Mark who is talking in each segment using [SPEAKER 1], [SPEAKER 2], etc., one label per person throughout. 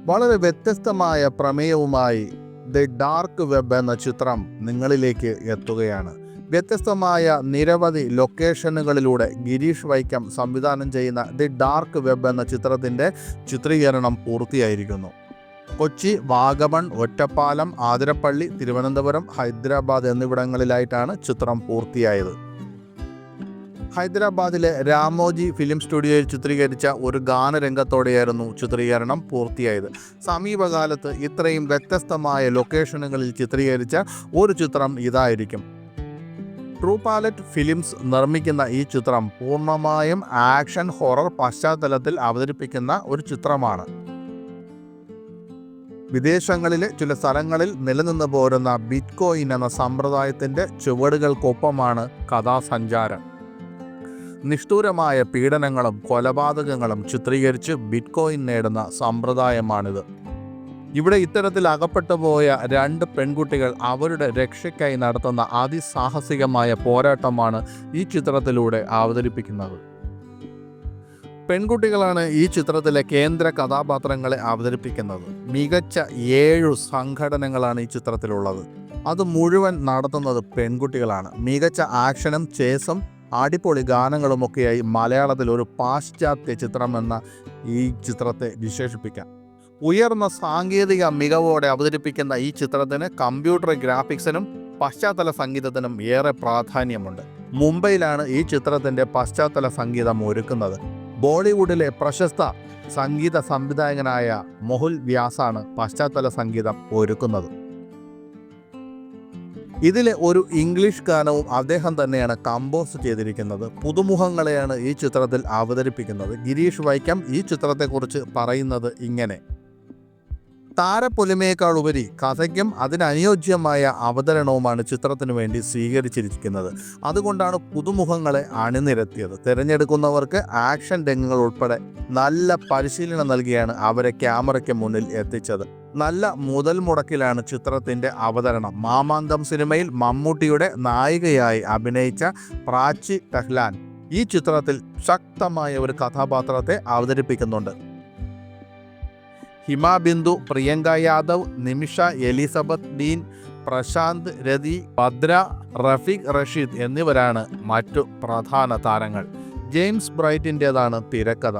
[SPEAKER 1] വളരെ വ്യത്യസ്തമായ പ്രമേയവുമായി the dark web എന്ന ചിത്രം നിങ്ങളിലേക്ക് എത്തുകയാണ്. വ്യത്യസ്തമായ നിരവധി ലൊക്കേഷനുകളിലൂടെ ഗിരീഷ് വൈക്കം സംവിധാനം ചെയ്യുന്ന ദി ഡാർക്ക് വെബ് എന്ന ചിത്രത്തിൻ്റെ ചിത്രീകരണം പൂർത്തിയായിരിക്കുന്നു. കൊച്ചി, വാഗമൺ, ഒറ്റപ്പാലം, ആതിരപ്പള്ളി, തിരുവനന്തപുരം, ഹൈദരാബാദ് എന്നിവിടങ്ങളിലായിട്ടാണ് ചിത്രം പൂർത്തിയായത്. ഹൈദരാബാദിലെ രാമോജി ഫിലിം സ്റ്റുഡിയോയിൽ ചിത്രീകരിച്ച ഒരു ഗാനരംഗത്തോടെയായിരുന്നു ചിത്രീകരണം പൂർത്തിയായത്. സമീപകാലത്ത് ഇത്രയും വ്യത്യസ്തമായ ലൊക്കേഷനുകളിൽ ചിത്രീകരിച്ച ഒരു ചിത്രം ഇതായിരിക്കും. ട്രൂ പാലറ്റ് ഫിലിംസ് നിർമ്മിക്കുന്ന ഈ ചിത്രം പൂർണ്ണമായും ആക്ഷൻ ഹൊറർ പശ്ചാത്തലത്തിൽ അവതരിപ്പിക്കുന്ന ഒരു ചിത്രമാണ്. വിദേശങ്ങളിലെ ചില സ്ഥലങ്ങളിൽ നിലനിന്ന് പോരുന്ന ബിറ്റ്കോയിൻ എന്ന സമ്പ്രദായത്തിൻ്റെ ചുവടുകൾക്കൊപ്പമാണ് കഥാസഞ്ചാരം. നിഷ്ഠൂരമായ പീഡനങ്ങളും കൊലപാതകങ്ങളും ചിത്രീകരിച്ച് ബിറ്റ്കോയിൻ നേടുന്ന സമ്പ്രദായമാണിത്. ഇവിടെ ഇത്തരത്തിൽ അകപ്പെട്ടു പോയ 2 പെൺകുട്ടികൾ അവരുടെ രക്ഷയ്ക്കായി നടത്തുന്ന അതിസാഹസികമായ പോരാട്ടമാണ് ഈ ചിത്രത്തിലൂടെ അവതരിപ്പിക്കുന്നത്. പെൺകുട്ടികളാണ് ഈ ചിത്രത്തിലെ കേന്ദ്ര കഥാപാത്രങ്ങളെ അവതരിപ്പിക്കുന്നത്. മികച്ച 7 സംഘടനകളാണ് ഈ ചിത്രത്തിലുള്ളത്. അത് മുഴുവൻ നടത്തുന്നത് പെൺകുട്ടികളാണ്. മികച്ച ആക്ഷനും ചേസും അടിപൊളി ഗാനങ്ങളുമൊക്കെയായി മലയാളത്തിൽ ഒരു പാശ്ചാത്യ ചിത്രമെന്ന ഈ ചിത്രത്തെ വിശേഷിപ്പിക്കാം. ഉയർന്ന സാങ്കേതിക മികവോടെ അവതരിപ്പിക്കുന്ന ഈ ചിത്രത്തിന് കമ്പ്യൂട്ടർ ഗ്രാഫിക്സിനും പശ്ചാത്തല സംഗീതത്തിനും ഏറെ പ്രാധാന്യമുണ്ട്. മുംബൈയിലാണ് ഈ ചിത്രത്തിൻ്റെ പശ്ചാത്തല സംഗീതം ഒരുക്കുന്നത്. ബോളിവുഡിലെ പ്രശസ്ത സംഗീത സംവിധായകനായ മൊഹുൽ വ്യാസാണ് പശ്ചാത്തല സംഗീതം ഒരുക്കുന്നത്. ഇതിലെ ഒരു ഇംഗ്ലീഷ് ഗാനവും അദ്ദേഹം തന്നെയാണ് കമ്പോസ് ചെയ്തിരിക്കുന്നത്. പുതുമുഖങ്ങളെയാണ് ഈ ചിത്രത്തിൽ അവതരിപ്പിക്കുന്നത്. ഗിരീഷ് വൈക്കം ഈ ചിത്രത്തെക്കുറിച്ച് പറയുന്നത് ഇങ്ങനെ: താരപ്പൊലിമയേക്കാൾ ഉപരി കഥയ്ക്കും അതിനനുയോജ്യമായ അവതരണവുമാണ് ചിത്രത്തിനു വേണ്ടി സ്വീകരിച്ചിരിക്കുന്നത്. അതുകൊണ്ടാണ് പുതുമുഖങ്ങളെ അണിനിരത്തിയത്. തിരഞ്ഞെടുക്കുന്നവർക്ക് ആക്ഷൻ രംഗങ്ങൾ ഉൾപ്പെടെ നല്ല പരിശീലനം നൽകിയാണ് അവരെ ക്യാമറയ്ക്ക് മുന്നിൽ എത്തിച്ചത്. നല്ല മുതൽ മുടക്കിലാണ് ചിത്രത്തിൻ്റെ അവതരണം. മാമാന്തം സിനിമയിൽ മമ്മൂട്ടിയുടെ നായികയായി അഭിനയിച്ച പ്രാച്ചി ടെഹ്ലാൻ ഈ ചിത്രത്തിൽ ശക്തമായ ഒരു കഥാപാത്രത്തെ അവതരിപ്പിക്കുന്നുണ്ട്. ഹിമ ബിന്ദു, പ്രിയങ്ക യാദവ്, നിമിഷ, എലിസബത്ത് ഡീൻ, പ്രശാന്ത് രതി, ഭദ്ര, റഫീഖ് റഷീദ് എന്നിവരാണ് മറ്റു പ്രധാന താരങ്ങൾ. ജെയിംസ് ബ്രൈറ്റിൻ്റെതാണ് തിരക്കഥ.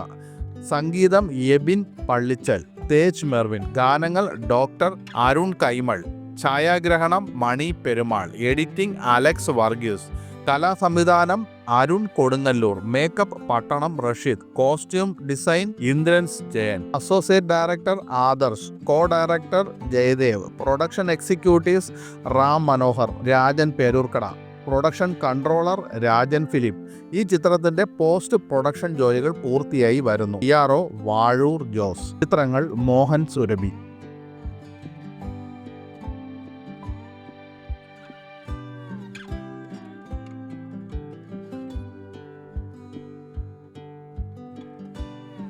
[SPEAKER 1] സംഗീതം എബിൻ പള്ളിച്ചൽ, തേജ് മെർവിൻ. ഗാനങ്ങൾ ഡോക്ടർ അരുൺ കൈമൾ. ഛായാഗ്രഹണം മണി പെരുമാൾ. Editing Alex Varghese. കലാസംവിധാനം Arun Kodungallur. Makeup Pattanam Rasheed. Costume design Indrans Jayan. Associate director Adarsh. Co director Jayadev. Production executives Ram Manohar, Rajan Peroorkada. Production controller Rajan Philip. ഈ ചിത്രത്തിന്റെ പോസ്റ്റ് പ്രൊഡക്ഷൻ ജോലികൾ പൂർത്തിയായി വരുന്നു. PRO വാഴൂർ ജോസ്. ചിത്രങ്ങൾ മോഹൻ സുരഭി.